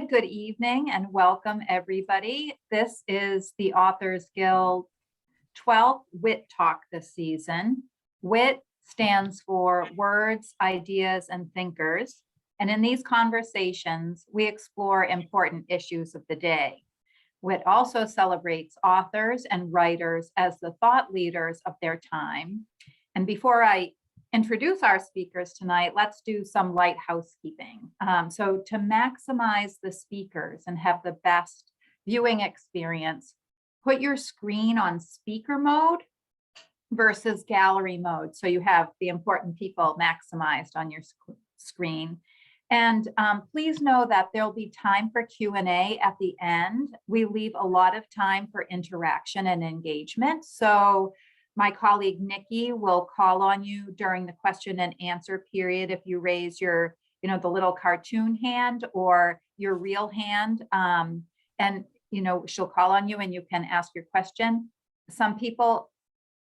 good evening, and welcome everybody. This is the Authors Guild 12th Wit Talk this season. WIT stands for Words, Ideas, and Thinkers. And in these conversations, we explore important issues of the day. WIT also celebrates authors and writers as the thought leaders of their time. And before I introduce our speakers tonight, let's do some light housekeeping. So to maximize the speakers and have the best viewing experience, put your screen on speaker mode versus gallery mode. So you have the important people maximized on your screen. And please know that there'll be time for Q&A at the end. We leave a lot of time for interaction and engagement. So my colleague Nikki will call on you during the question and answer period if you raise your, the little cartoon hand or your real hand. And, she'll call on you and you can ask your question. Some people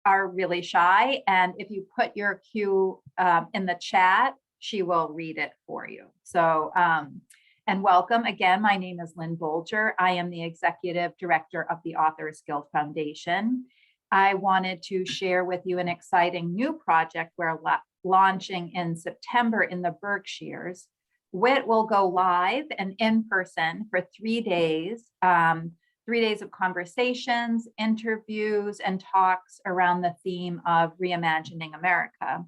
are really shy, and if you put your cue in the chat, she will read it for you. So, and welcome again. My name is Lynn Bolger. I am the Executive Director of the Authors Guild Foundation. I wanted to share with you an exciting new project we're launching in September in the Berkshires. WIT will go live and in person for 3 days, 3 days of conversations, interviews, and talks around the theme of reimagining America.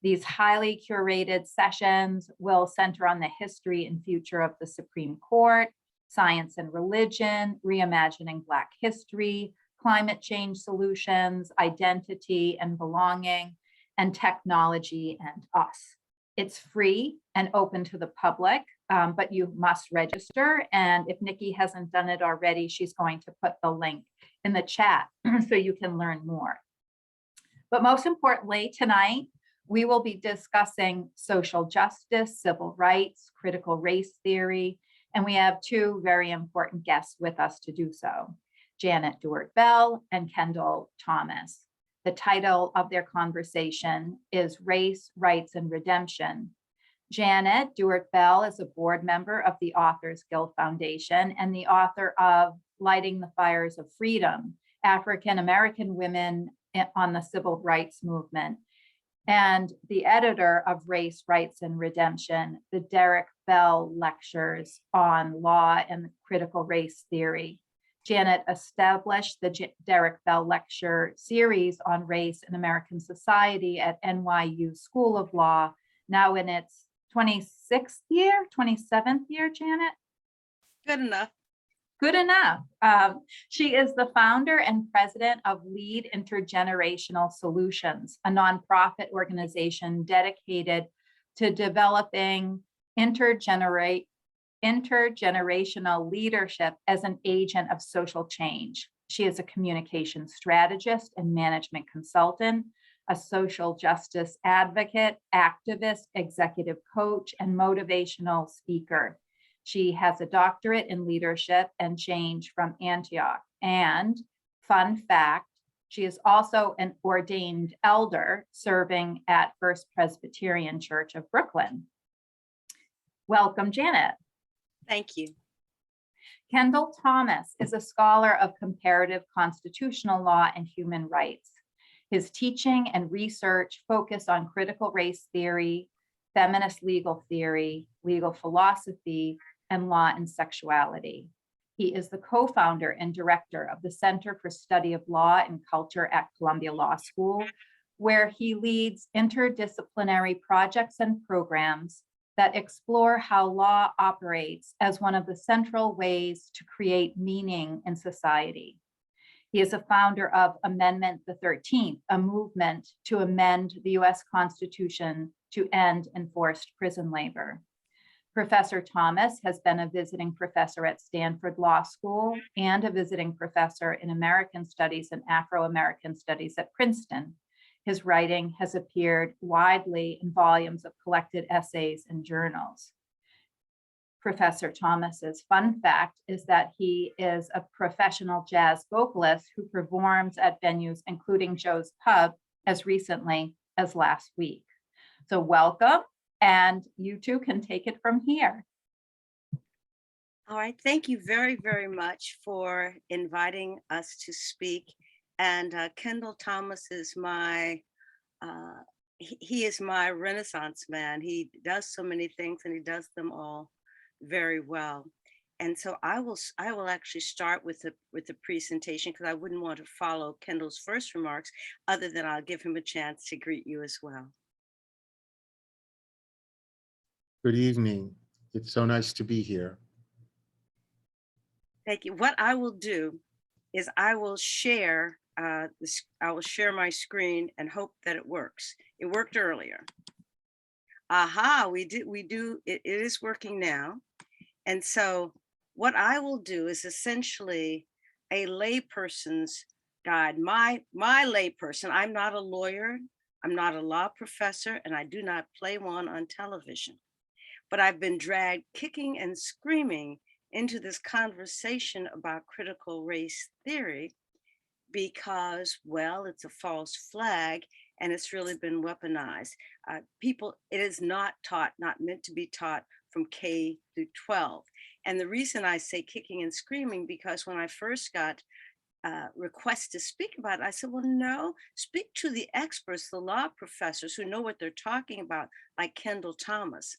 These highly curated sessions will center on the history and future of the Supreme Court, science and religion, reimagining Black history, climate change solutions, identity and belonging, and technology and us. It's free and open to the public, but you must register. And if Nikki hasn't done it already, she's going to put the link in the chat so you can learn more. But most importantly, tonight, we will be discussing social justice, civil rights, critical race theory, and we have two very important guests with us to do so. Dewart Bell and Kendall Thomas. The title of their conversation is Race, Rights, and Redemption. Dewart Bell is a board member of the Authors Guild Foundation and the author of Lighting the Fires of Freedom, African American Women on the Civil Rights Movement, and the editor of Race, Rights, and Redemption, the Dewart Bell Lectures on Law and Critical Race Theory. Janet established the Dewart Bell Lecture Series on Race and American Society at NYU School of Law, now in its 27th year, Janet? Good enough. Good enough. She is the founder and president of Lead Intergenerational Solutions, a nonprofit organization dedicated to developing intergenerational leadership as an agent of social change. She is a communication strategist and management consultant, a social justice advocate, activist, executive coach, and motivational speaker. She has a doctorate in leadership and change from Antioch. And fun fact, she is also an ordained elder serving at First Presbyterian Church of Brooklyn. Welcome, Janet. Thank you. Kendall Thomas is a scholar of comparative constitutional law and human rights. His teaching and research focus on critical race theory, feminist legal theory, legal philosophy, and law and sexuality. He is the co-founder and director of the Center for Study of Law and Culture at Columbia Law School, where he leads interdisciplinary projects and programs that explore how law operates as one of the central ways to create meaning in society. He is a founder of Amendment the 13th, a movement to amend the US Constitution to end enforced prison labor. Professor Thomas has been a visiting professor at Stanford Law School and a visiting professor in American Studies and Afro-American Studies at Princeton. His writing has appeared widely in volumes of collected essays and journals. Professor Thomas's fun fact is that he is a professional jazz vocalist who performs at venues including Joe's Pub as recently as last week. So welcome, and you two can take it from here. All right. Thank you very, very much for inviting us to speak. And Kendall Thomas is uh, he is my Renaissance man. He does so many things and he does them all very well. And so I will actually start with the presentation because I wouldn't want to follow Kendall's first remarks other than I'll give him a chance to greet you as well. Good evening. It's so nice to be here. Thank you. What I will do is I will share my screen and hope that it works. It worked earlier. Aha, it is working now. And so what I will do is essentially a layperson's guide. My layperson, I'm not a lawyer, I'm not a law professor, and I do not play one on television. But I've been dragged kicking and screaming into this conversation about critical race theory because, well, it's a false flag and it's really been weaponized. It is not taught, not meant to be taught from K through 12. And the reason I say kicking and screaming, because when I first got requests to speak about it, I said, well, no, speak to the experts, the law professors who know what they're talking about, like Kendall Thomas.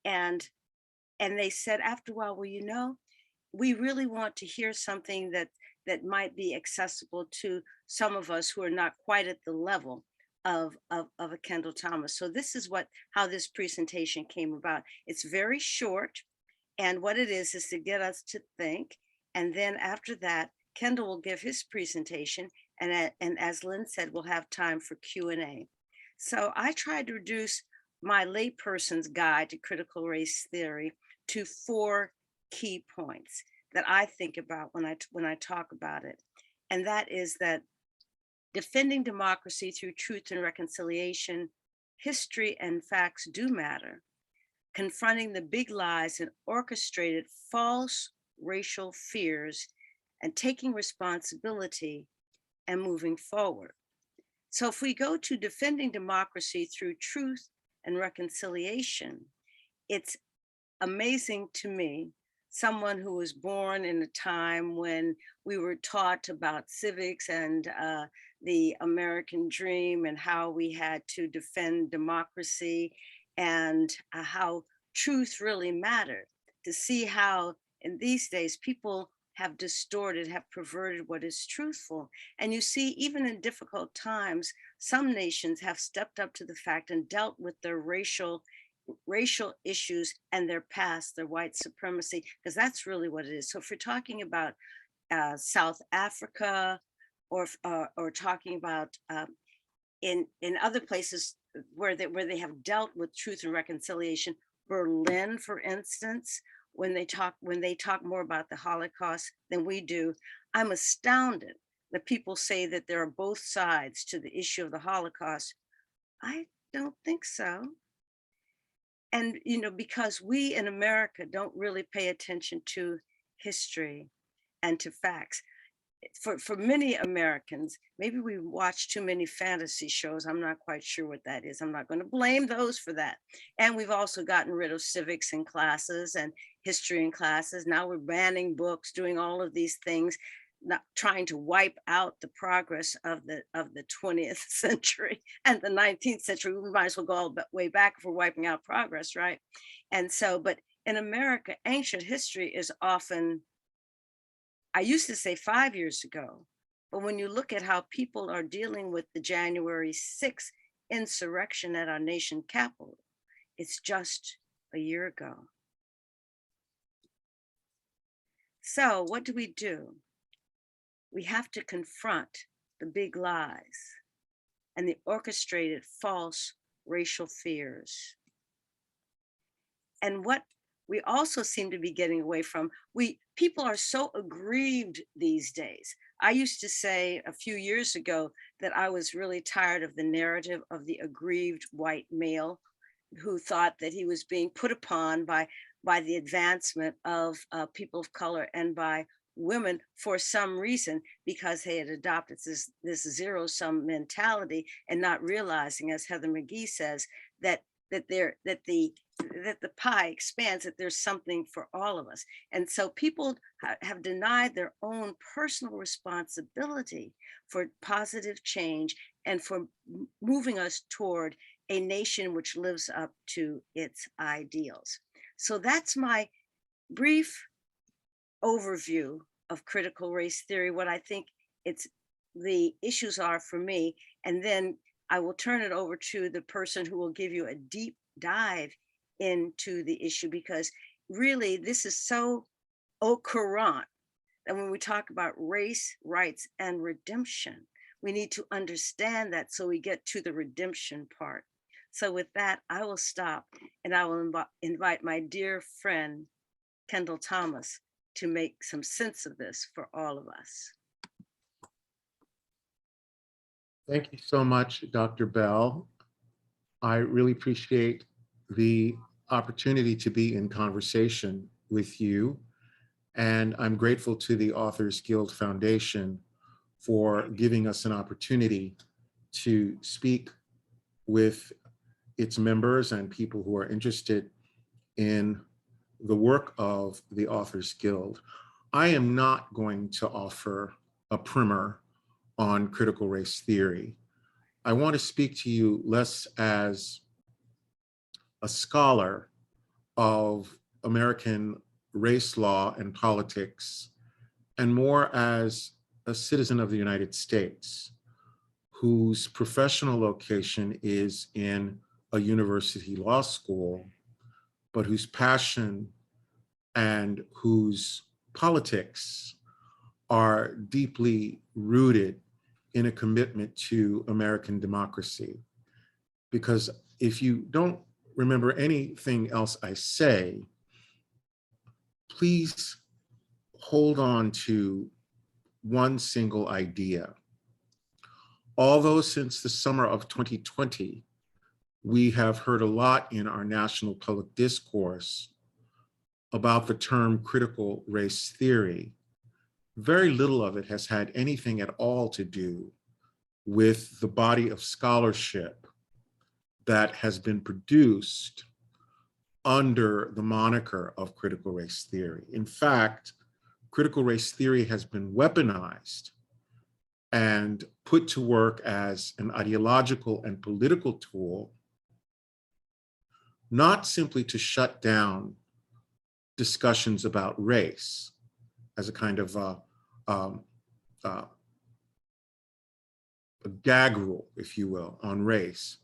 And they said after a while, well, you know, we really want to hear something that might be accessible to some of us who are not quite at the level of a Kendall Thomas. So this is how this presentation came about. It's very short. And what it is to get us to think. And then after that, Kendall will give his presentation. And as Lynn said, we'll have time for Q&A. So I tried to reduce my layperson's guide to critical race theory to 4 key points that I think about when I talk about it. And that is that defending democracy through truth and reconciliation, history and facts do matter. Confronting the big lies and orchestrated false racial fears and taking responsibility and moving forward. So if we go to defending democracy through truth and reconciliation, it's amazing to me, someone who was born in a time when we were taught about civics and the American dream and how we had to defend democracy and how truth really mattered, to see how in these days people have distorted, have perverted what is truthful. And you see, even in difficult times, some nations have stepped up to the fact and dealt with their racial issues and their past, their white supremacy, because that's really what it is. So if you're talking about South Africa or talking about in other places where they have dealt with truth and reconciliation, Berlin, for instance, when they talk more about the Holocaust than we do, I'm astounded that people say that there are both sides to the issue of the Holocaust. I don't think so. And, you know, because we in America don't really pay attention to history and to facts. For many Americans, maybe we watch too many fantasy shows. I'm not quite sure what that is. I'm not going to blame those for that. And we've also gotten rid of civics in classes and history in classes. Now we're banning books, doing all of these things, not trying to wipe out the progress of the 20th century and the 19th century. We might as well go all the way back if we're wiping out progress, right? And so, but in America, ancient history is often, I used to say 5 years ago, but when you look at how people are dealing with the January 6th insurrection at our nation capital, it's just a year ago. So what do? We have to confront the big lies and the orchestrated false racial fears. And what we also seem to be getting away from, people are so aggrieved these days. I used to say a few years ago that I was really tired of the narrative of the aggrieved white male who thought that he was being put upon by the advancement of people of color and by women for some reason, because they had adopted this zero-sum mentality and not realizing, as Heather McGhee says, that that the pie expands, that there's something for all of us. And so people have denied their own personal responsibility for positive change and for moving us toward a nation which lives up to its ideals. So that's my brief overview of critical race theory, what I think the issues are for me. And then I will turn it over to the person who will give you a deep dive into the issue, because really this is so au courant that when we talk about race, rights, and redemption, we need to understand that so we get to the redemption part. So with that, I will stop and I will invite my dear friend, Kendall Thomas, to make some sense of this for all of us. Thank you so much, Dr. Bell. I really appreciate the opportunity to be in conversation with you. And I'm grateful to the Authors Guild Foundation for giving us an opportunity to speak with its members and people who are interested in the work of the Authors Guild. I am not going to offer a primer on critical race theory. I want to speak to you less as a scholar of American race law and politics, and more as a citizen of the United States whose professional location is in a university law school, but whose passion and whose politics are deeply rooted in a commitment to American democracy. Because if you don't remember anything else I say, please hold on to one single idea. Although since the summer of 2020, we have heard a lot in our national public discourse about the term critical race theory, very little of it has had anything at all to do with the body of scholarship that has been produced under the moniker of critical race theory. In fact, critical race theory has been weaponized and put to work as an ideological and political tool, not simply to shut down discussions about race as a kind of a gag rule, if you will, on race,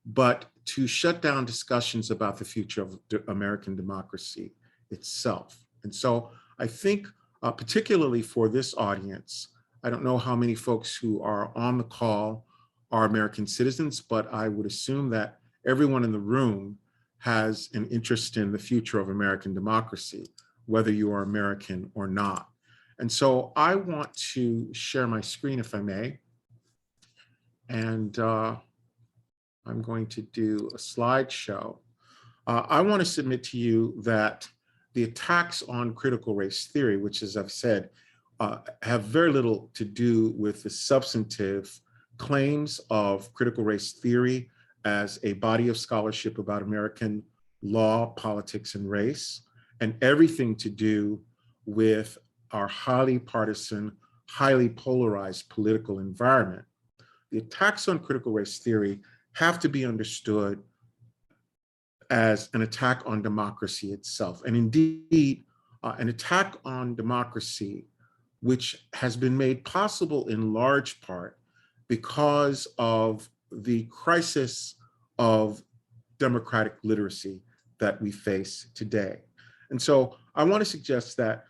but to shut down discussions about the future of American democracy itself. And so I think, particularly for this audience, I don't know how many folks who are on the call are American citizens, but I would assume that everyone in the room has an interest in the future of American democracy, whether you are American or not. And so I want to share my screen, if I may. And I'm going to do a slideshow. I want to submit to you that the attacks on critical race theory, which, as I've said, have very little to do with the substantive claims of critical race theory as a body of scholarship about American law, politics, and race, and everything to do with our highly partisan, highly polarized political environment. The attacks on critical race theory have to be understood as an attack on democracy itself. And indeed, an attack on democracy, which has been made possible in large part because of the crisis of democratic literacy that we face today. And so I want to suggest that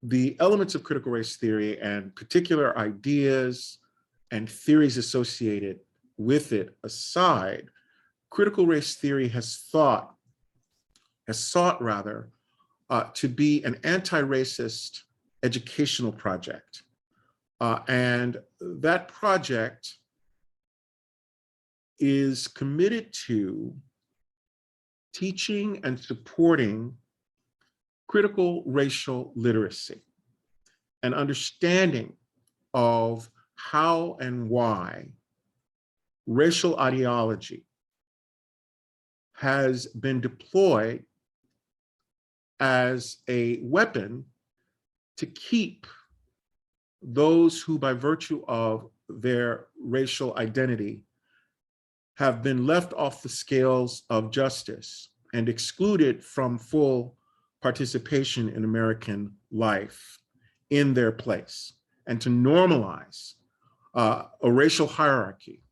the elements of critical race theory and particular ideas and theories associated with it aside, critical race theory has sought to be an anti-racist educational project. And that project is committed to teaching and supporting critical racial literacy and understanding of how and why racial ideology has been deployed as a weapon to keep those who, by virtue of their racial identity, have been left off the scales of justice and excluded from full participation in American life in their place, and to normalize a racial hierarchy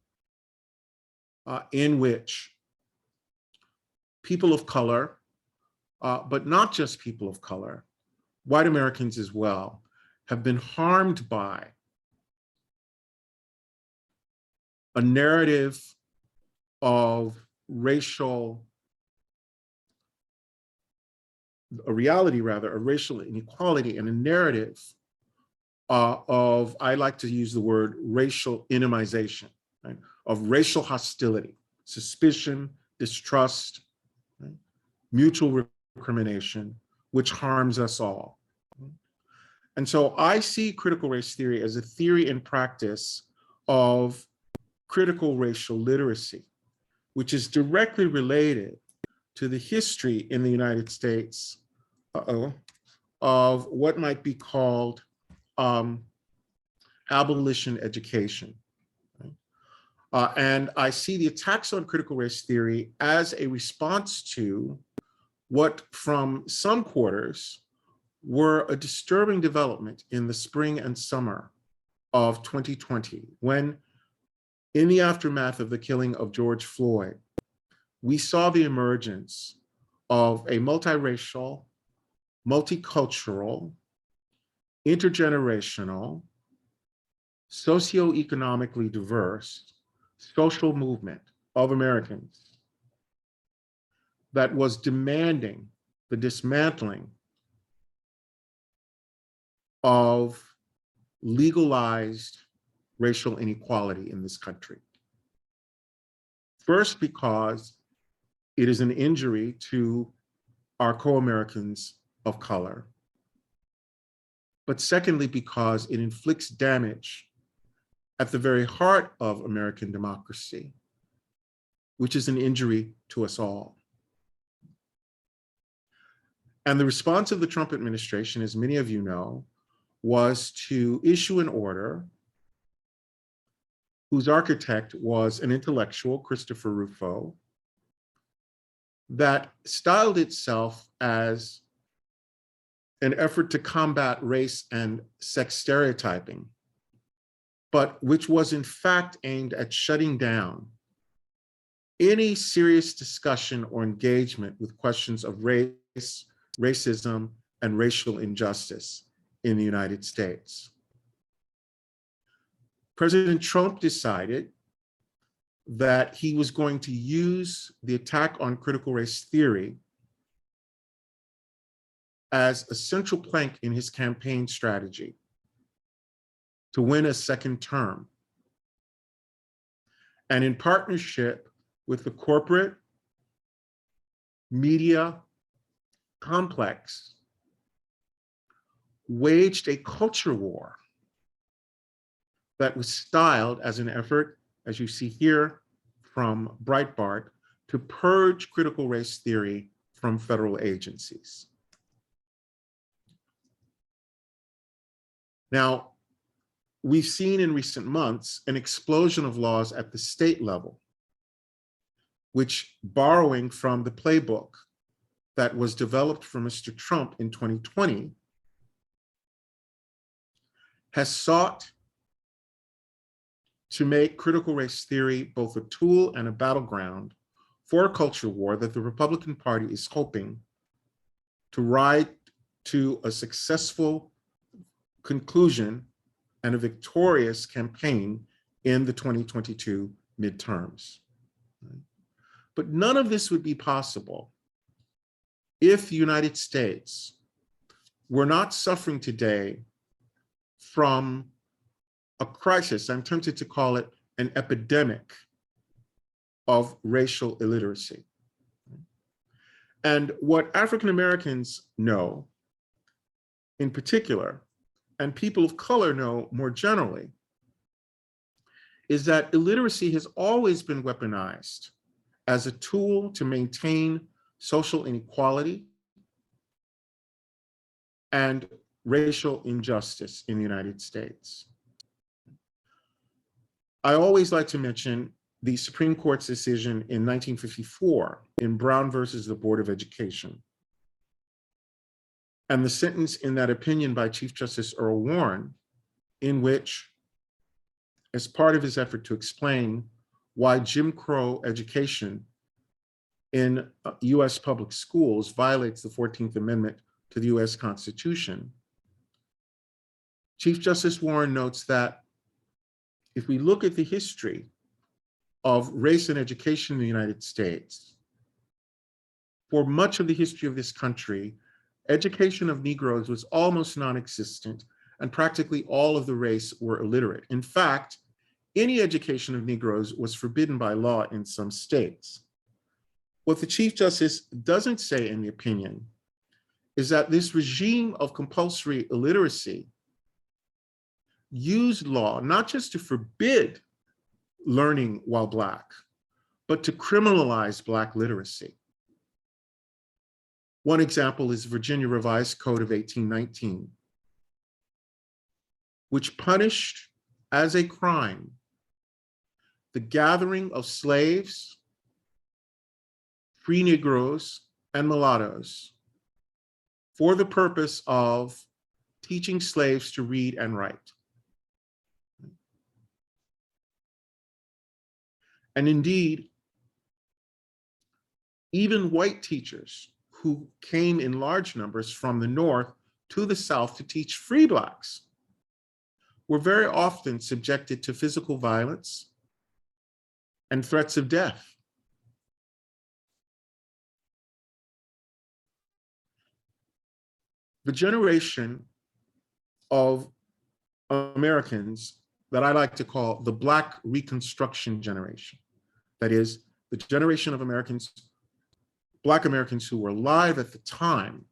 in which people of color, but not just people of color, white Americans as well, have been harmed by a narrative of racial, a reality rather, of racial inequality, and a narrative of, I like to use the word racial intimization, right? Of racial hostility, suspicion, distrust, right? Mutual recrimination, which harms us all. And so I see critical race theory as a theory and practice of critical racial literacy, which is directly related to the history in the United States of what might be called abolition education. Right? And I see the attacks on critical race theory as a response to what, from some quarters, were a disturbing development in the spring and summer of 2020, when, in the aftermath of the killing of George Floyd, we saw the emergence of a multiracial, multicultural, intergenerational, socioeconomically diverse social movement of Americans that was demanding the dismantling of legalized racial inequality in this country. First, because it is an injury to our co-Americans of color. But secondly, because it inflicts damage at the very heart of American democracy, which is an injury to us all. And the response of the Trump administration, as many of you know, was to issue an order whose architect was an intellectual, Christopher Rufo, that styled itself as an effort to combat race and sex stereotyping, but which was in fact aimed at shutting down any serious discussion or engagement with questions of race, racism, and racial injustice in the United States. President Trump decided that he was going to use the attack on critical race theory as a central plank in his campaign strategy to win a second term. And in partnership with the corporate media complex, waged a culture war that was styled as an effort, as you see here from Breitbart, to purge critical race theory from federal agencies. Now, we've seen in recent months an explosion of laws at the state level, which, borrowing from the playbook that was developed for Mr. Trump in 2020, has sought to make critical race theory both a tool and a battleground for a culture war that the Republican Party is hoping to ride to a successful conclusion and a victorious campaign in the 2022 midterms. But none of this would be possible if the United States were not suffering today from a crisis, I'm tempted to call it an epidemic, of racial illiteracy. And what African Americans know in particular, and people of color know more generally, is that illiteracy has always been weaponized as a tool to maintain social inequality and racial injustice in the United States. I always like to mention the Supreme Court's decision in 1954 in Brown versus the Board of Education. And the sentence in that opinion by Chief Justice Earl Warren, in which, as part of his effort to explain why Jim Crow education in US public schools violates the 14th Amendment to the US Constitution, Chief Justice Warren notes that if we look at the history of race and education in the United States, for much of the history of this country, education of Negroes was almost non-existent, and practically all of the race were illiterate. In fact, any education of Negroes was forbidden by law in some states. What the Chief Justice doesn't say in the opinion is that this regime of compulsory illiteracy used law not just to forbid learning while Black, but to criminalize Black literacy. One example is Virginia Revised Code of 1819, which punished as a crime the gathering of slaves, free Negroes, and mulattoes for the purpose of teaching slaves to read and write. And indeed, even white teachers who came in large numbers from the North to the South to teach free Blacks were very often subjected to physical violence and threats of death. The generation of Americans that I like to call the Black Reconstruction generation, that is, the generation of Americans, Black Americans who were alive at the time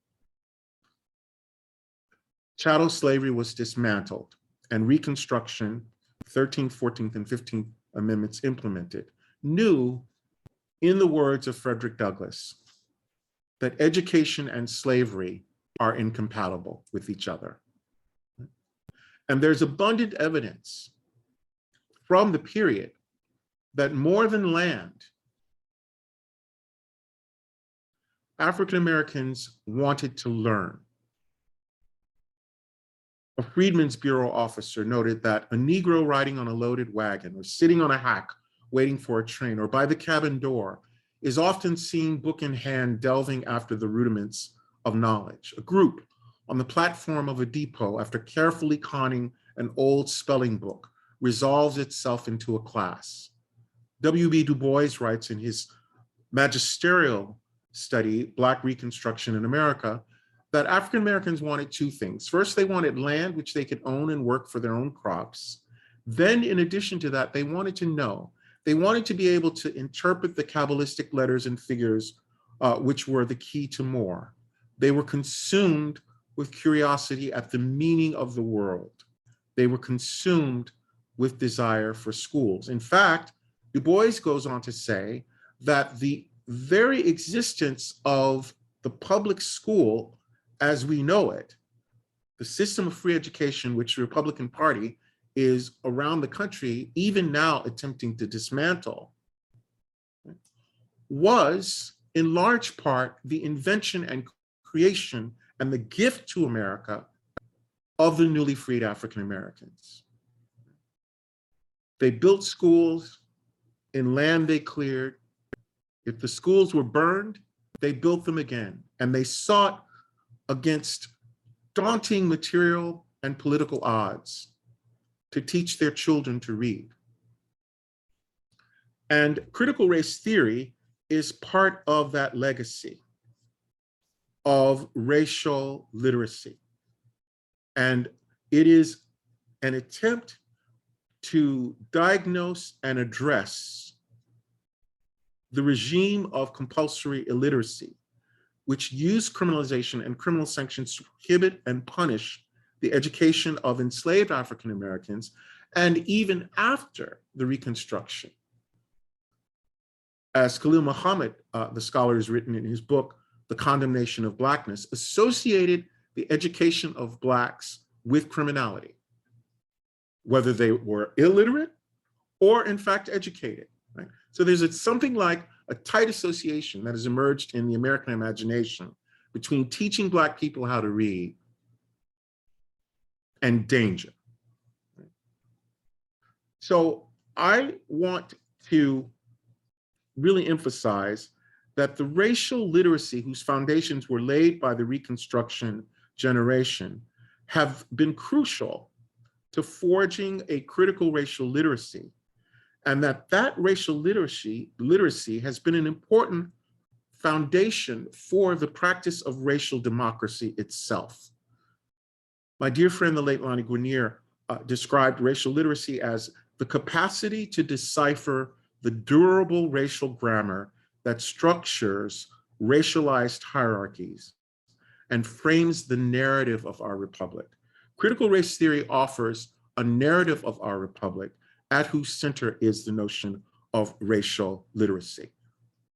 chattel slavery was dismantled and Reconstruction, 13th, 14th, and 15th Amendments implemented, knew, in the words of Frederick Douglass, that education and slavery are incompatible with each other. And there's abundant evidence from the period that more than land, African Americans wanted to learn. A Freedmen's Bureau officer noted that a Negro riding on a loaded wagon or sitting on a hack waiting for a train or by the cabin door is often seen book in hand delving after the rudiments of knowledge. A group on the platform of a depot, after carefully conning an old spelling book, resolves itself into a class. W.B. Du Bois writes in his magisterial study, Black Reconstruction in America, that African Americans wanted two things. First, they wanted land which they could own and work for their own crops. Then, in addition to that, they wanted to know. They wanted to be able to interpret the Kabbalistic letters and figures, which were the key to more. They were consumed with curiosity at the meaning of the world. They were consumed with desire for schools. In fact, Du Bois goes on to say that the very existence of the public school as we know it, the system of free education, which the Republican Party is around the country, even now attempting to dismantle, was in large part the invention and creation and the gift to America of the newly freed African Americans. They built schools in land they cleared. If the schools were burned, they built them again, and they sought against daunting material and political odds to teach their children to read. And critical race theory is part of that legacy of racial literacy. And it is an attempt to diagnose and address the regime of compulsory illiteracy, which used criminalization and criminal sanctions to prohibit and punish the education of enslaved African Americans, and even after the Reconstruction, as Khalil Muhammad, the scholar, has written in his book, The Condemnation of Blackness, associated the education of Blacks with criminality, whether they were illiterate or in fact educated. Right? So there's something like a tight association that has emerged in the American imagination between teaching Black people how to read and danger. So I want to really emphasize that the racial literacy whose foundations were laid by the Reconstruction generation have been crucial to forging a critical racial literacy, and that racial literacy has been an important foundation for the practice of racial democracy itself. My dear friend, the late Lonnie Guinier, described racial literacy as the capacity to decipher the durable racial grammar that structures racialized hierarchies and frames the narrative of our republic. Critical race theory offers a narrative of our republic at whose center is the notion of racial literacy,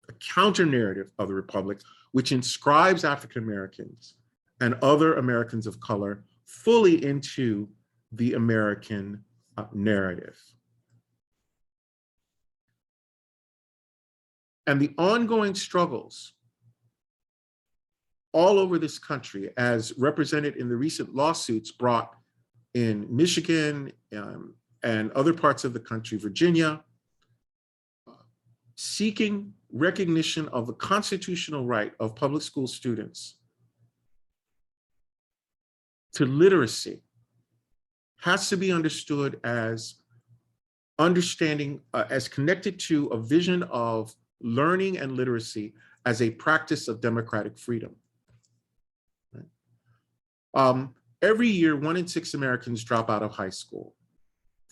a counter narrative of the republic which inscribes African Americans and other Americans of color fully into the American narrative. And the ongoing struggles all over this country, as represented in the recent lawsuits brought in Michigan and other parts of the country, Virginia, seeking recognition of the constitutional right of public school students to literacy, has to be understood as as connected to a vision of learning and literacy as a practice of democratic freedom. Every year, 1 in 6 Americans drop out of high school.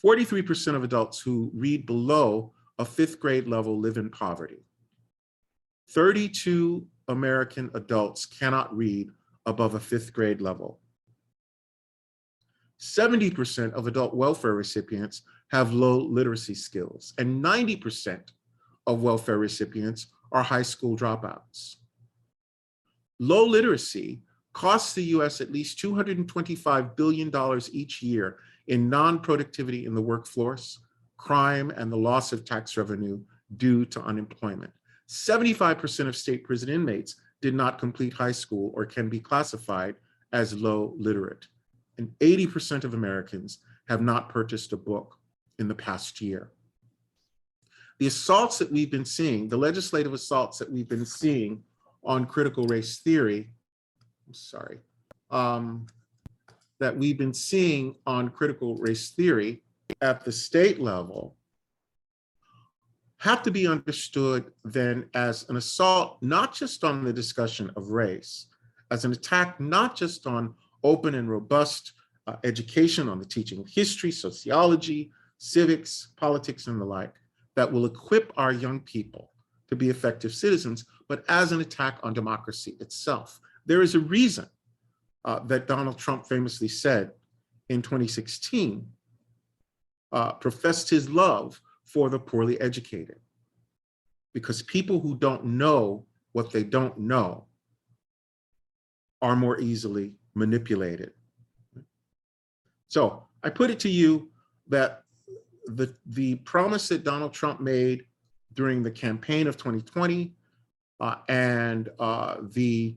43% of adults who read below a 5th grade level live in poverty. 32 American adults cannot read above a 5th grade level. 70% of adult welfare recipients have low literacy skills, and 90% of welfare recipients are high school dropouts. Low literacy costs the US at least $225 billion each year in non-productivity in the workforce, crime, and the loss of tax revenue due to unemployment. 75% of state prison inmates did not complete high school or can be classified as low literate. And 80% of Americans have not purchased a book in the past year. The assaults that we've been seeing, the legislative assaults that we've been seeing on critical race theory, that we've been seeing on critical race theory at the state level have to be understood then as an assault, not just on the discussion of race, as an attack not just on open and robust education, on the teaching of history, sociology, civics, politics, and the like, that will equip our young people to be effective citizens, but as an attack on democracy itself. There is a reason that Donald Trump famously said in 2016, professed his love for the poorly educated, because people who don't know what they don't know are more easily manipulated. So I put it to you that the promise that Donald Trump made during the campaign of 2020 and the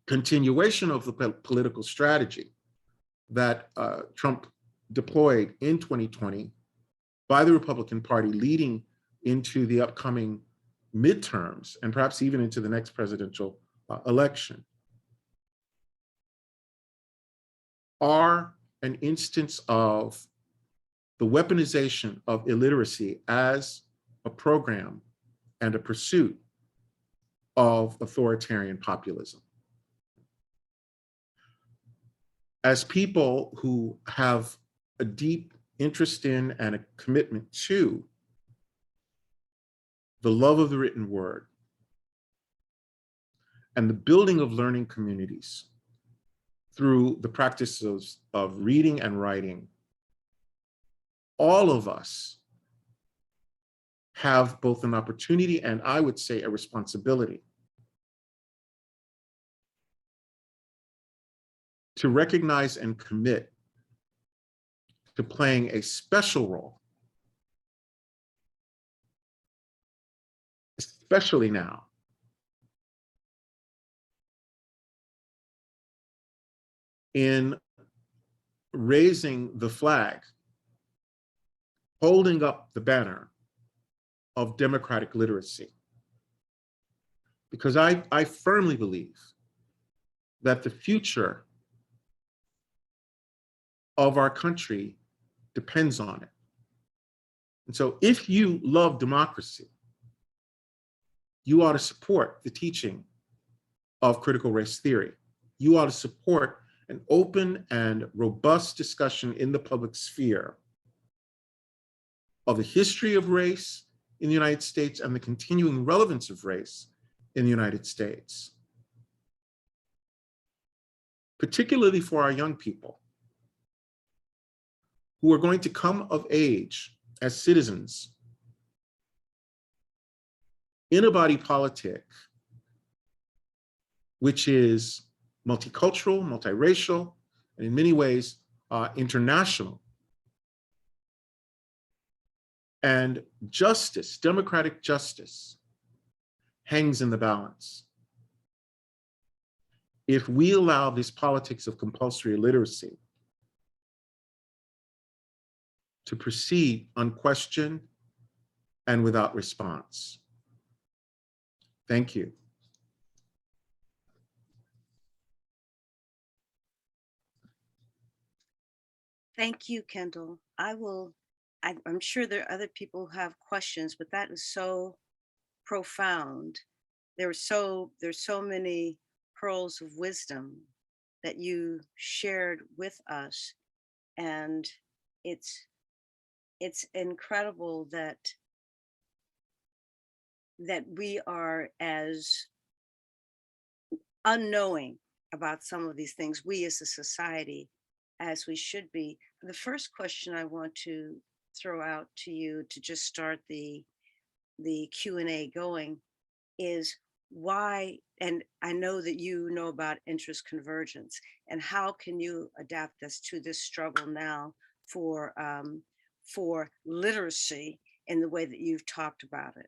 continuation of the political strategy that Trump deployed in 2020 by the Republican Party leading into the upcoming midterms and perhaps even into the next presidential election are an instance of the weaponization of illiteracy as a program and a pursuit of authoritarian populism. As people who have a deep interest in and a commitment to the love of the written word and the building of learning communities through the practices of reading and writing, all of us have both an opportunity and, I would say, a responsibility to recognize and commit to playing a special role, especially now, in raising the flag, holding up the banner of democratic literacy. Because I firmly believe that the future of our country depends on it. And so if you love democracy, you ought to support the teaching of critical race theory. You ought to support an open and robust discussion in the public sphere of the history of race in the United States and the continuing relevance of race in the United States, particularly for our young people who are going to come of age as citizens in a body politic which is multicultural, multiracial, and in many ways international. And justice, democratic justice, hangs in the balance. If we allow this politics of compulsory illiteracy to proceed unquestioned and without response. Thank you. Thank you, Kendall. I'm sure there are other people who have questions, but that is so profound. There's so many pearls of wisdom that you shared with us. And it's incredible that we are as unknowing about some of these things, we as a society, as we should be. The first question I want to throw out to you to just start the Q&A going is why, and I know that you know about interest convergence, and how can you adapt this to this struggle now for literacy in the way that you've talked about it?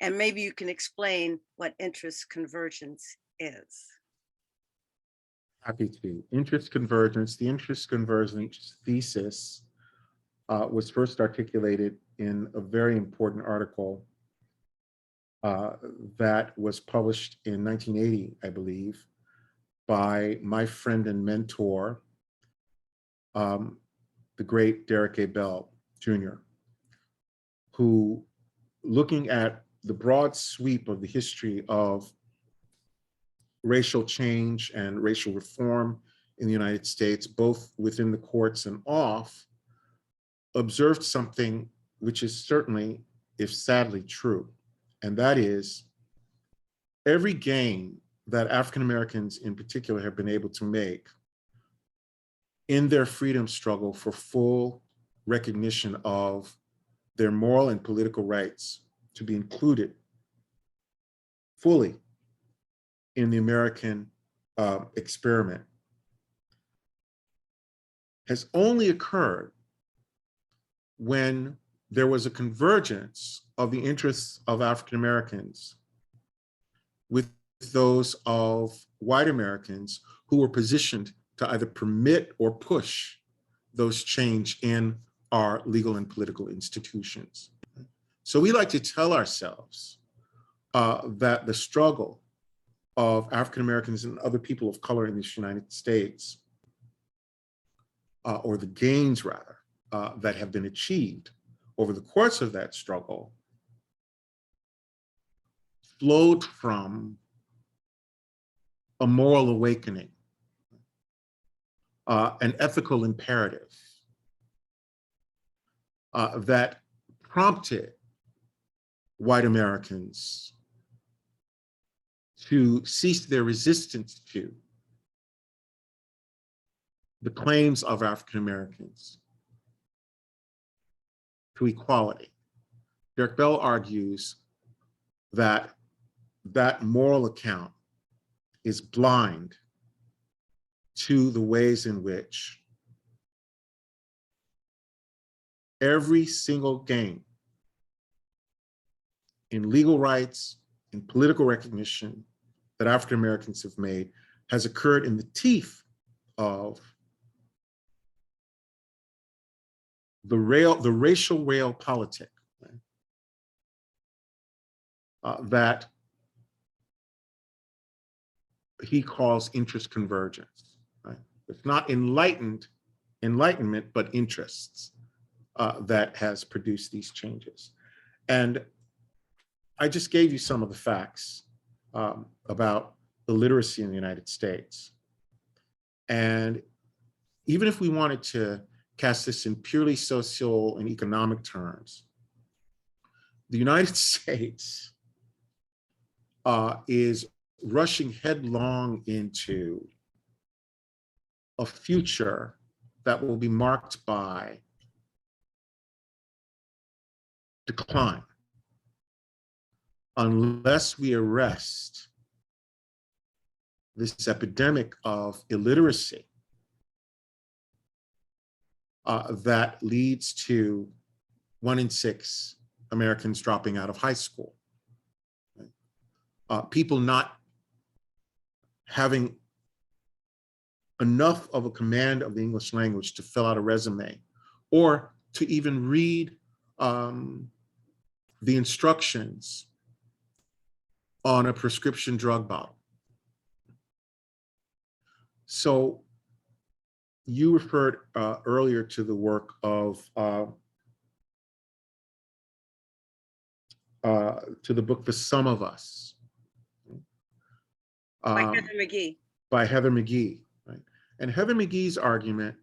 And maybe you can explain what interest convergence is. Happy to. Interest convergence, the interest convergence thesis was first articulated in a very important article that was published in 1980, I believe, by my friend and mentor, the great Dewart Bell, Jr., who, looking at the broad sweep of the history of racial change and racial reform in the United States, both within the courts and off, observed something which is certainly, if sadly, true. And that is, every gain that African Americans in particular have been able to make in their freedom struggle for full recognition of their moral and political rights to be included fully in the American experiment has only occurred when there was a convergence of the interests of African Americans with those of white Americans who were positioned to either permit or push those change in our legal and political institutions. So we like to tell ourselves that the struggle of African Americans and other people of color in the United States, or the gains rather, that have been achieved over the course of that struggle, flowed from a moral awakening, an ethical imperative that prompted white Americans to cease their resistance to the claims of African Americans, to equality. Dewart Bell argues that that moral account is blind to the ways in which every single gain in legal rights, in political recognition that African Americans have made has occurred in the teeth of the racial rail politic, that he calls interest convergence. Right? It's not enlightenment, but interests that has produced these changes. And I just gave you some of the facts about illiteracy in the United States. And even if we wanted to cast this in purely social and economic terms, the United States is rushing headlong into a future that will be marked by decline unless we arrest this epidemic of illiteracy that leads to 1 in 6 Americans dropping out of high school. People not having enough of a command of the English language to fill out a resume or to even read the instructions on a prescription drug bottle. So you referred earlier to the work of, to the book, The Sum of Us. By Heather McGhee. By Heather McGhee, right? And Heather McGhee's argument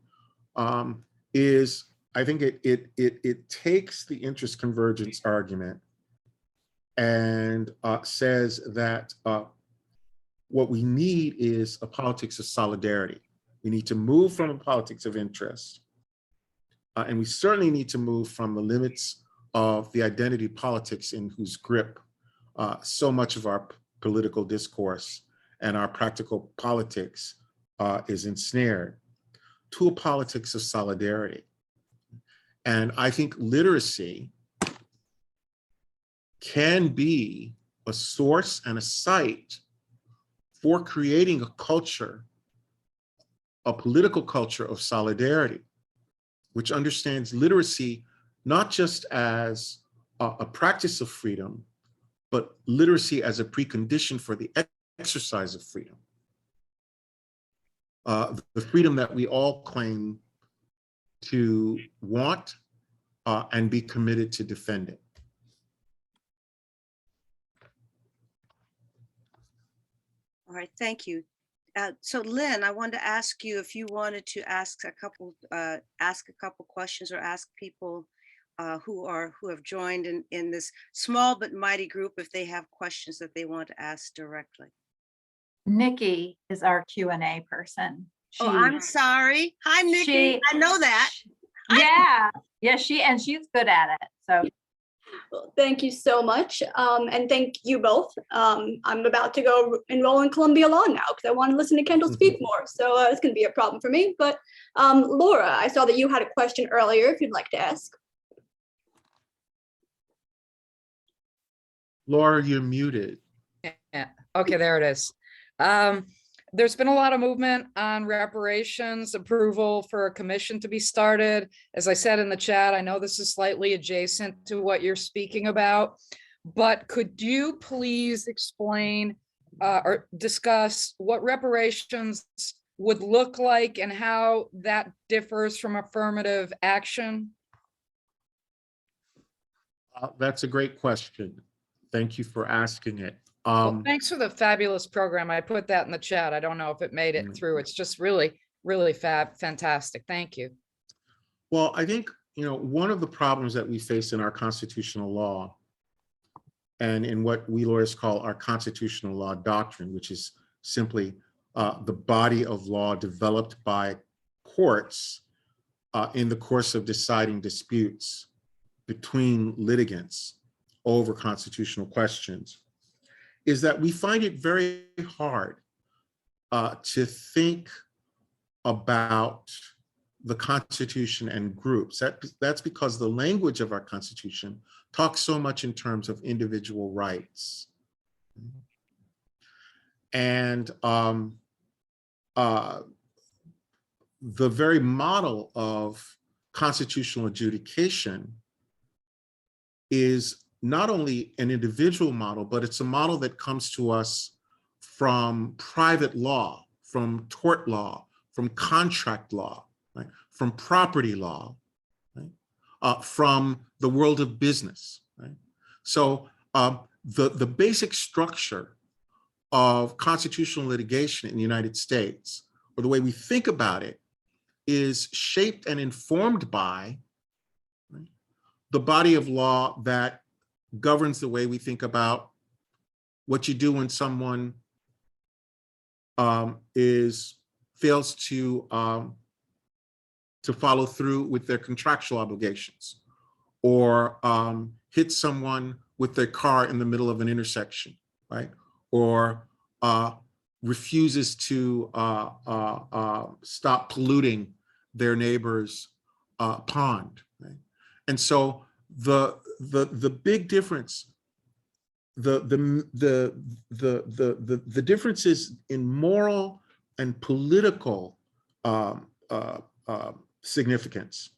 is, I think it takes the interest convergence argument and says that what we need is a politics of solidarity. We need to move from a politics of interest. And we certainly need to move from the limits of the identity politics in whose grip so much of our political discourse and our practical politics is ensnared, to a politics of solidarity. And I think literacy can be a source and a site for creating a culture, a political culture of solidarity, which understands literacy not just as a practice of freedom, but literacy as a precondition for the exercise of freedom. The freedom that we all claim to want and be committed to defending. All right, thank you. So Lynn, I wanted to ask you if you wanted to ask a couple questions or ask people who have joined in this small but mighty group if they have questions that they want to ask directly. Nikki is our Q&A person. Oh, I'm sorry. Hi, Nikki. I know that. Yeah, she's good at it. So Well, thank you so much. And thank you both. I'm about to go enroll in Columbia Law now because I want to listen to Kendall speak more. So it's going to be a problem for me. But Laura, I saw that you had a question earlier if you'd like to ask. Laura, you're muted. Yeah. Okay, there it is. There's been a lot of movement on reparations, approval for a commission to be started. As I said in the chat, I know this is slightly adjacent to what you're speaking about, but could you please explain or discuss what reparations would look like and how that differs from affirmative action? That's a great question. Thank you for asking it. Well, thanks for the fabulous program. I put that in the chat. I don't know if it made it through. It's just really, really fantastic. Thank you. Well, I think, one of the problems that we face in our constitutional law and in what we lawyers call our constitutional law doctrine, which is simply the body of law developed by courts in the course of deciding disputes between litigants over constitutional questions is that we find it very hard to think about the Constitution and groups. That's because the language of our Constitution talks so much in terms of individual rights. And the very model of constitutional adjudication is not only an individual model, but it's a model that comes to us from private law, from tort law, from contract law, right? From property law, right? From the world of business, right? So the basic structure of constitutional litigation in the United States, or the way we think about it, is shaped and informed by, right, the body of law that governs the way we think about what you do when someone fails to follow through with their contractual obligations, or hits someone with their car in the middle of an intersection, right? Or refuses to stop polluting their neighbor's pond, right? And so the big difference, the differences in moral and political significance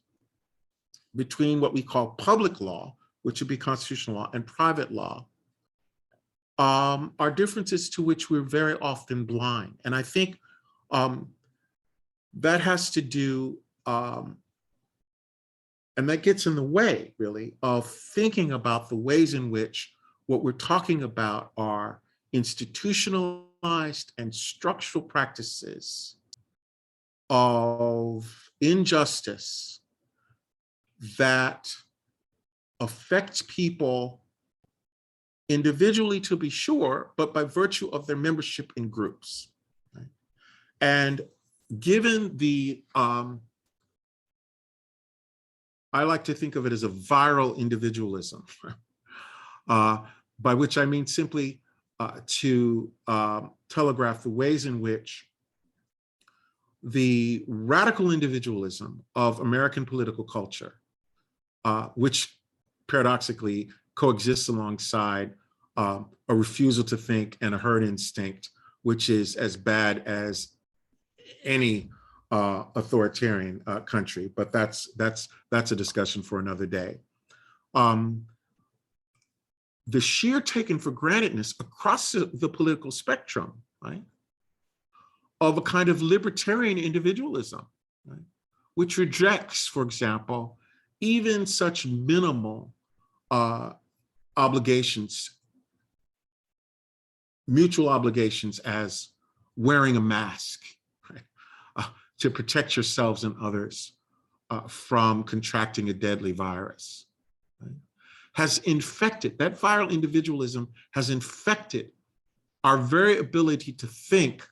between what we call public law, which would be constitutional law, and private law, are differences to which we're very often blind. And I think that has to do, and that gets in the way, really, of thinking about the ways in which what we're talking about are institutionalized and structural practices of injustice that affect people individually, to be sure, but by virtue of their membership in groups, right? And given the, I like to think of it as a viral individualism, by which I mean simply to telegraph the ways in which the radical individualism of American political culture, which paradoxically coexists alongside a refusal to think and a herd instinct, which is as bad as any authoritarian country, but that's a discussion for another day. The sheer taken for grantedness across the political spectrum, right, of a kind of libertarian individualism, right, which rejects, for example, even such minimal obligations, mutual obligations as wearing a mask, right, to protect yourselves and others from contracting a deadly virus, right, has infected, that viral individualism has infected our very ability to think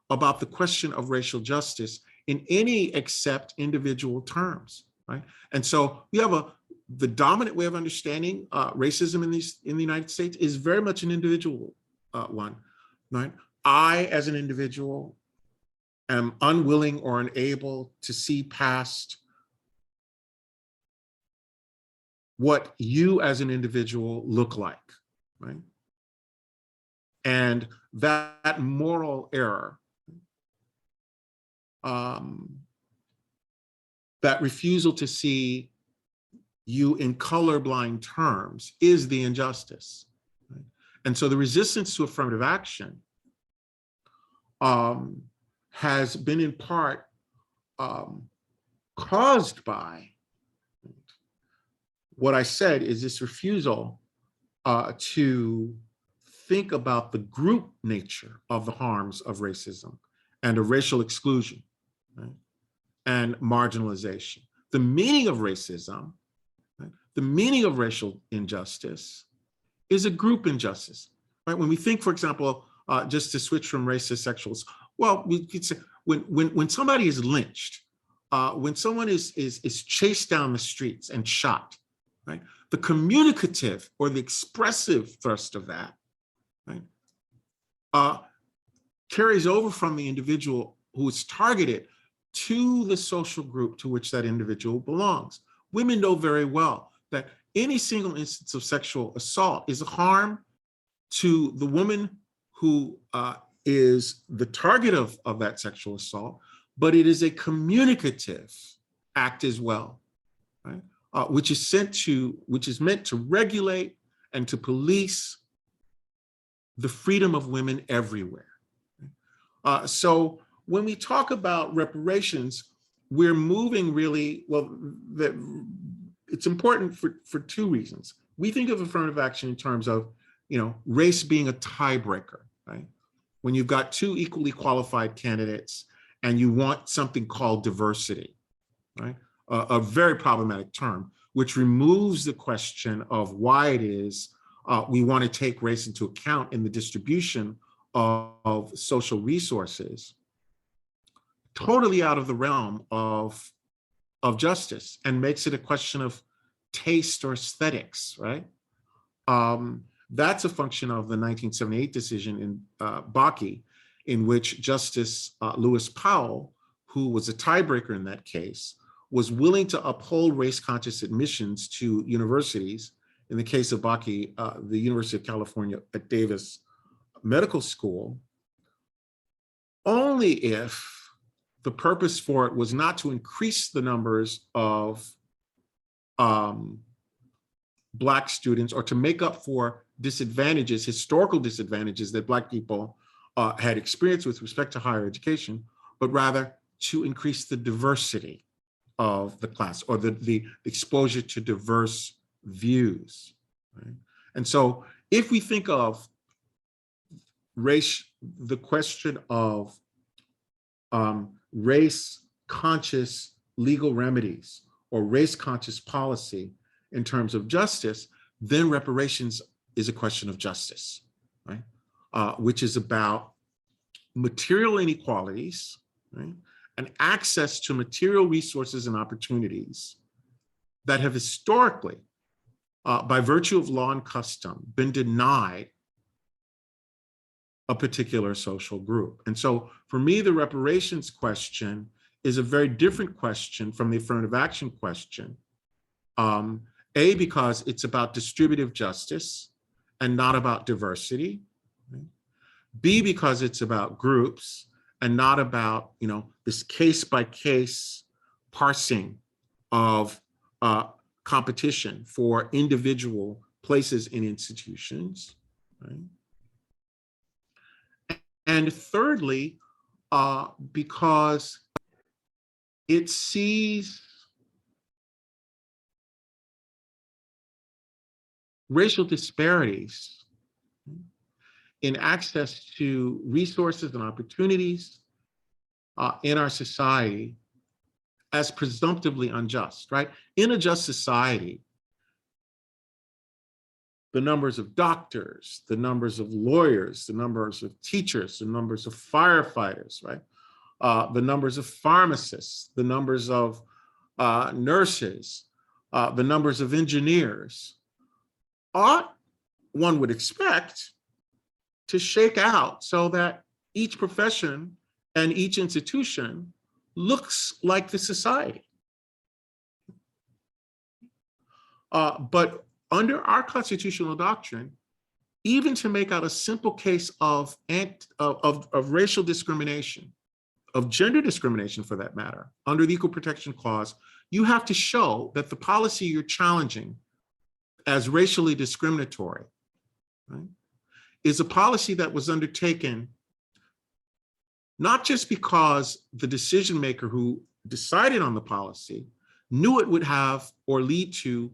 about the question of racial justice in any except individual terms, right? And so we have the dominant way of understanding racism in the United States is very much an individual one, right? I, as an individual, am unwilling or unable to see past what you as an individual look like, right? And that moral error, that refusal to see you in colorblind terms is the injustice, right? And so the resistance to affirmative action has been in part caused by what I said is this refusal to think about the group nature of the harms of racism and of racial exclusion, right, and marginalization. The meaning of racism, right, the meaning of racial injustice is a group injustice, right? When we think, for example, just to switch from race to sexuals, well, we could say when somebody is lynched, when someone is chased down the streets and shot, right? The communicative or the expressive thrust of that, right, carries over from the individual who is targeted to the social group to which that individual belongs. Women know very well that any single instance of sexual assault is a harm to the woman who is the target of that sexual assault, but it is a communicative act as well, right? Which is meant to regulate and to police the freedom of women everywhere. So when we talk about reparations, we're moving really, well, it's important for two reasons. We think of affirmative action in terms of, race being a tiebreaker, right? When you've got two equally qualified candidates and you want something called diversity, right? A very problematic term, which removes the question of why it is we want to take race into account in the distribution of social resources, totally out of the realm of justice, and makes it a question of taste or aesthetics, right? That's a function of the 1978 decision in Bakke, in which Justice Lewis Powell, who was a tiebreaker in that case, was willing to uphold race-conscious admissions to universities. In the case of Bakke, the University of California at Davis Medical School, only if the purpose for it was not to increase the numbers of Black students or to make up for disadvantages, historical disadvantages that Black people had experienced with respect to higher education, but rather to increase the diversity of the class or the exposure to diverse views, right? And so if we think of race, the question of race-conscious legal remedies or race-conscious policy in terms of justice, then reparations is a question of justice, right? Which is about material inequalities, right? And access to material resources and opportunities that have historically, by virtue of law and custom, been denied a particular social group. And so for me, the reparations question is a very different question from the affirmative action question. A, because it's about distributive justice and not about diversity. Right? B, because it's about groups and not about, this case-by-case parsing of competition for individual places in institutions. Right? And thirdly, because it sees racial disparities in access to resources and opportunities in our society as presumptively unjust, right? In a just society, the numbers of doctors, the numbers of lawyers, the numbers of teachers, the numbers of firefighters, right? The numbers of pharmacists, the numbers of nurses, the numbers of engineers ought, one would expect, to shake out so that each profession and each institution looks like the society. But under our constitutional doctrine, even to make out a simple case of racial discrimination, of gender discrimination for that matter, under the Equal Protection Clause, you have to show that the policy you're challenging as racially discriminatory, right, is a policy that was undertaken not just because the decision maker who decided on the policy knew it would have or lead to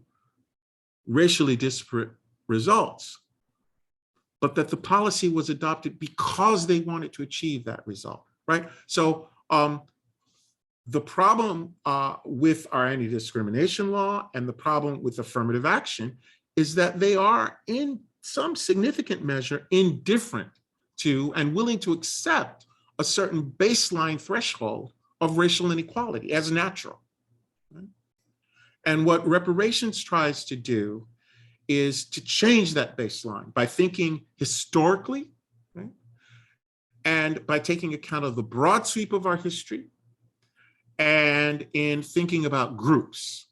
racially disparate results, but that the policy was adopted because they wanted to achieve that result, right? So the problem with our anti-discrimination law and the problem with affirmative action is that they are in some significant measure indifferent to and willing to accept a certain baseline threshold of racial inequality as natural. Right? And what reparations tries to do is to change that baseline by thinking historically, right? And by taking account of the broad sweep of our history and in thinking about groups.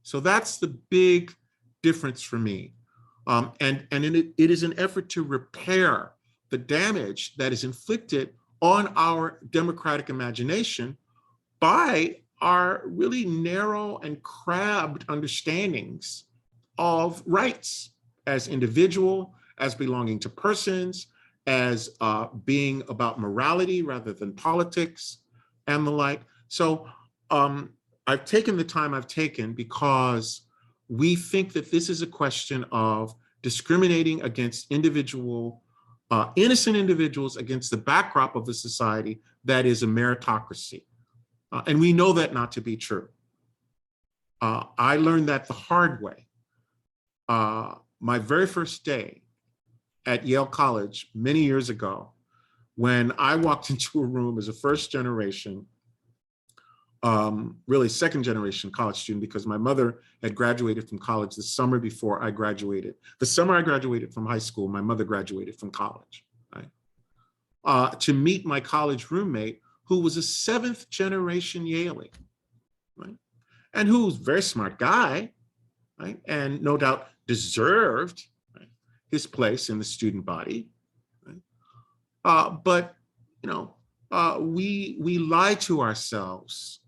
So that's the big difference for me. It is an effort to repair the damage that is inflicted on our democratic imagination by our really narrow and crabbed understandings of rights as individual, as belonging to persons, as being about morality rather than politics and the like. So I've taken the time I've taken because we think that this is a question of discriminating against innocent individuals against the backdrop of a society that is a meritocracy. And we know that not to be true. I learned that the hard way. My very first day at Yale College many years ago, when I walked into a room as a first generation, really second generation college student, because my mother had graduated from college the summer before I graduated. The summer I graduated from high school, my mother graduated from college, right? To meet my college roommate, who was a seventh generation Yalie, right? And who was a very smart guy, right? And no doubt deserved, right, his place in the student body, right? But you know, we lie to ourselves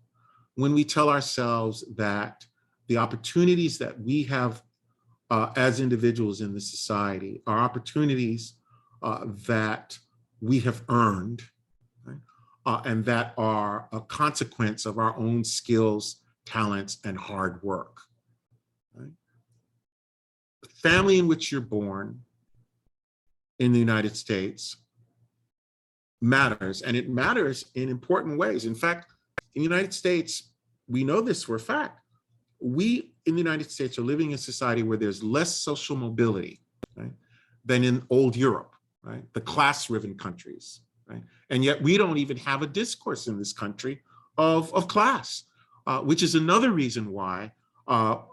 when we tell ourselves that the opportunities that we have as individuals in the society are opportunities that we have earned, right? And that are a consequence of our own skills, talents, and hard work. Right? The family in which you're born in the United States matters, and it matters in important ways. In fact, in the United States, we know this for a fact. We in the United States are living in a society where there's less social mobility, right, than in old Europe, right, the class-riven countries, right? And yet we don't even have a discourse in this country of class, which is another reason why our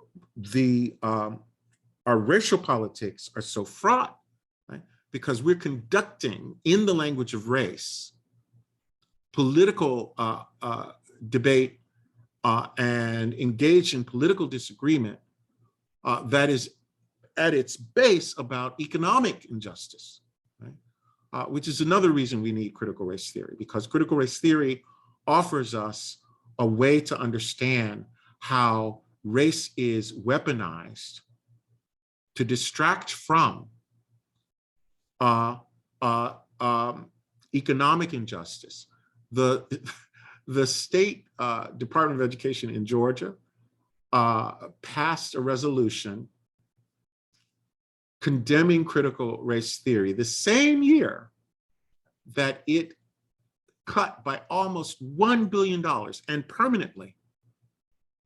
racial politics are so fraught, right? Because we're conducting, in the language of race, political debate and engaged in political disagreement that is at its base about economic injustice, right? Which is another reason we need critical race theory, because critical race theory offers us a way to understand how race is weaponized to distract from economic injustice. The state Department of Education in Georgia passed a resolution condemning critical race theory the same year that it cut by almost $1 billion and permanently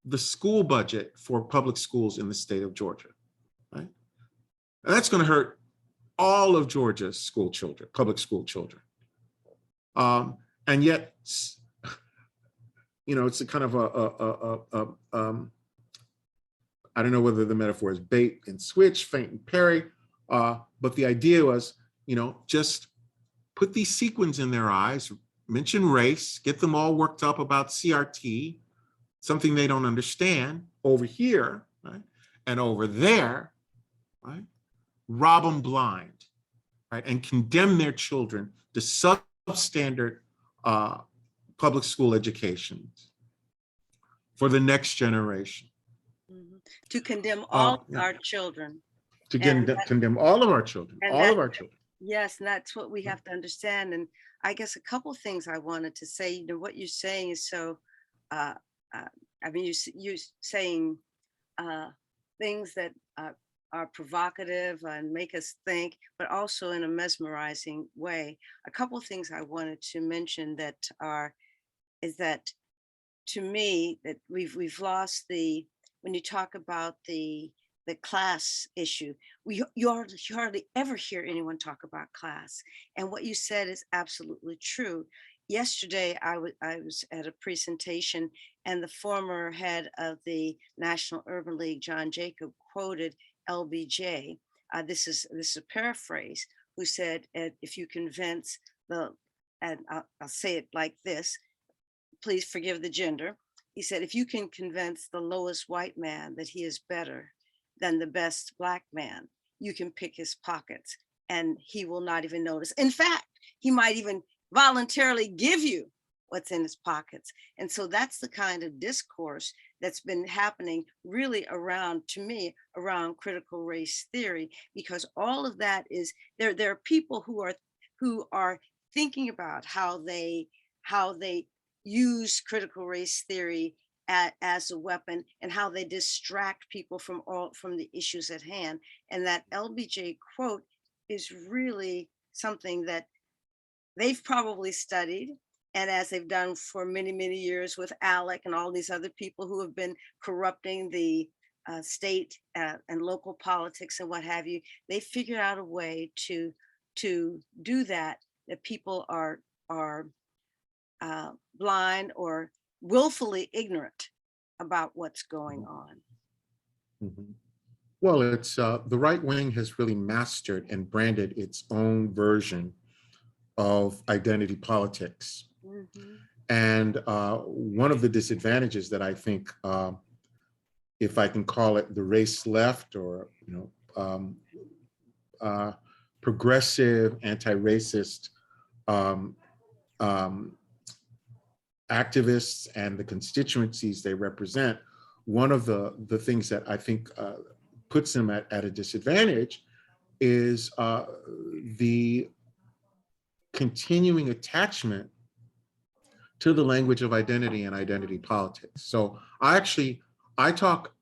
the school budget for public schools in the state of Georgia, right? And that's going to hurt all of Georgia's school children, public school children. And yet, you know, it's a kind of I don't know whether the metaphor is bait and switch, feint and parry, but the idea was, you know, just put these sequins in their eyes, mention race, get them all worked up about CRT, something they don't understand over here, right? And over there, right? Rob them blind, right? And condemn their children to substandard public school educations for the next generation. Mm-hmm. To condemn all yeah. our children. To condemn all of our children, all of our children. Yes, and that's what we have to understand. And I guess a couple things I wanted to say, you know, what you're saying is so, I mean, you're saying things that are provocative and make us think, but also in a mesmerizing way. A couple things I wanted to mention that is that to me, that we've lost when you talk about the class issue, you hardly ever hear anyone talk about class. And what you said is absolutely true. yesterday I was at a presentation, and the former head of the National Urban League, John Jacob, quoted LBJ. This is a paraphrase, who said, if you convince the, and I'll say it like this, please forgive the gender. He said, if you can convince the lowest white man that he is better than the best Black man, you can pick his pockets and he will not even notice. In fact, he might even voluntarily give you what's in his pockets. And so that's the kind of discourse that's been happening really around, to me, around critical race theory, because all of that is, there are people who are thinking about how they use critical race theory as a weapon, and how they distract people from the issues at hand. And that LBJ quote is really something that they've probably studied, and as they've done for many, many years with Alec and all these other people who have been corrupting the state and local politics and what have you, they figured out a way to do that people are blind or willfully ignorant about what's going on. Mhm. Well, it's the right wing has really mastered and branded its own version of identity politics. Mhm. And one of the disadvantages that I think, if I can call it the race left, or progressive, anti-racist activists and the constituencies they represent, one of the things that I think puts them at a disadvantage is the continuing attachment to the language of identity and identity politics. So I've stopped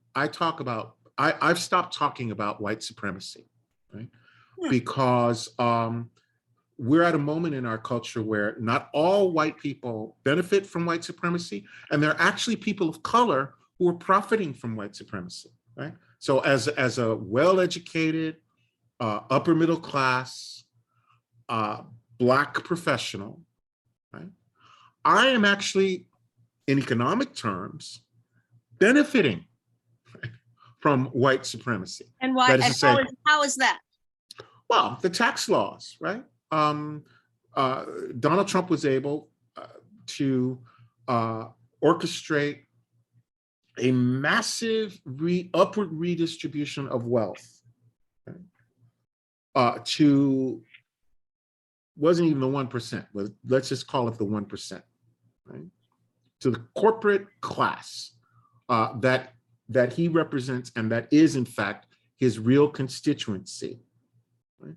talking about white supremacy, right? Yeah. Because we're at a moment in our culture where not all white people benefit from white supremacy, and there are actually people of color who are profiting from white supremacy, right? So as a well-educated, upper middle class, Black professional, right, I am actually, in economic terms, benefiting from white supremacy. And why? That is And to say, how is that? well, the tax laws, right? Donald Trump was able to orchestrate a massive upward redistribution of wealth, right? To, wasn't even the 1%, but let's just call it the 1%, right? To the corporate class that he represents, and that is in fact his real constituency, right?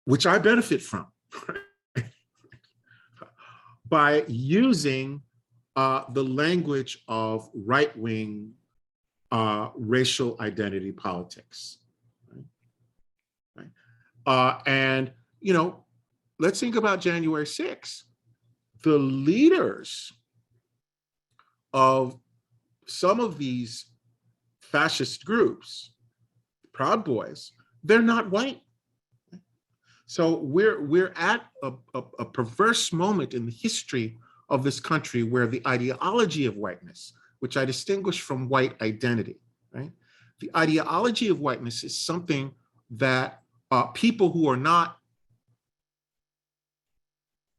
Which I benefit from by using the language of right-wing racial identity politics, right? And let's think about January 6th. The leaders of some of these fascist groups, Proud Boys, they're not white. So we're at a perverse moment in the history of this country where the ideology of whiteness, which I distinguish from white identity, right? The ideology of whiteness is something that people who are not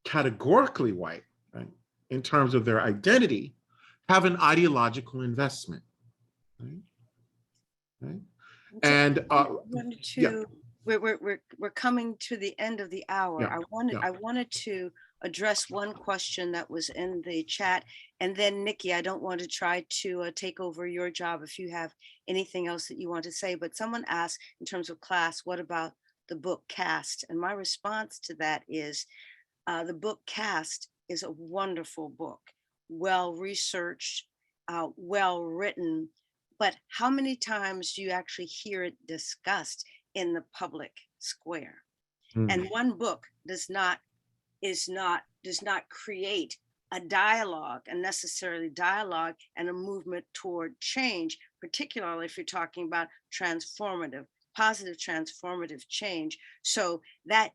categorically white, right, in terms of their identity, have an ideological investment, right? Right? And we're coming to the end of the hour. Yeah, I wanted to address one question that was in the chat, and then Nikki, I don't want to try to take over your job if you have anything else that you want to say, but someone asked in terms of class, what about the book Caste? And my response to that is, the book Caste is a wonderful book, well-researched, well-written, but how many times do you actually hear it discussed in the public square? And one book does not create a dialogue, a necessarily dialogue and a movement toward change, particularly if you're talking about transformative positive transformative change. So that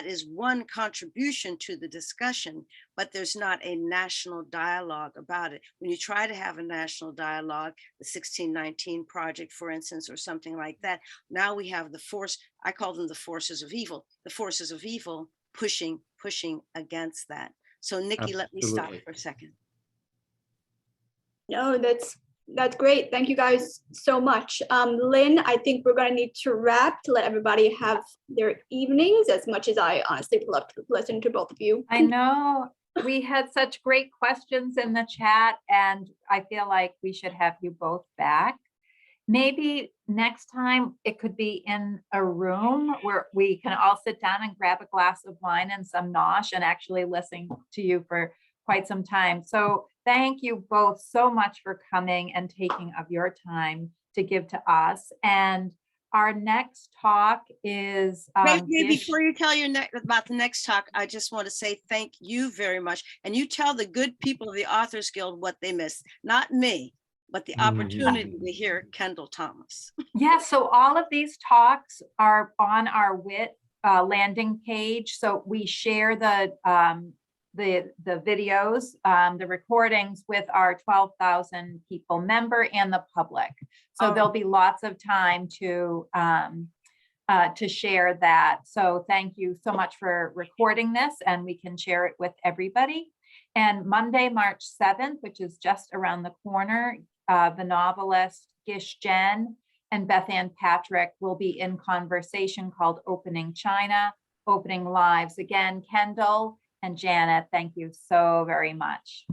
is one contribution to the discussion, but there's not a national dialogue about it. When you try to have a national dialogue, the 1619 project, for instance, or something like that, now we have the force, I call them the forces of evil, pushing against that. So Nikki, let me stop Absolutely. for a second. No, that's great. Thank you guys so much. Lynn, I think we're gonna need to wrap to let everybody have their evenings, as much as I honestly love to listen to both of you. I know we had such great questions in the chat, and I feel like we should have you both back. Maybe next time it could be in a room where we can all sit down and grab a glass of wine and some nosh and actually listen to you for quite some time. So thank you both so much for coming and taking of your time to give to us. And our next talk is Maybe before you tell about the next talk, I just want to say thank you very much. And you tell the good people of the Authors Guild what they missed, not me, but the opportunity to hear Kendall Thomas. Yes, so all of these talks are on our WIT landing page. So we share the videos, the recordings with our 12,000 people member and the public. So there'll be lots of time to share that. So thank you so much for recording this, and we can share it with everybody. And Monday, March 7th, which is just around the corner, the novelist Gish Jen and Beth Ann Patrick will be in conversation called Opening China, Opening Lives. Again, Kendall and Janet, thank you so very much.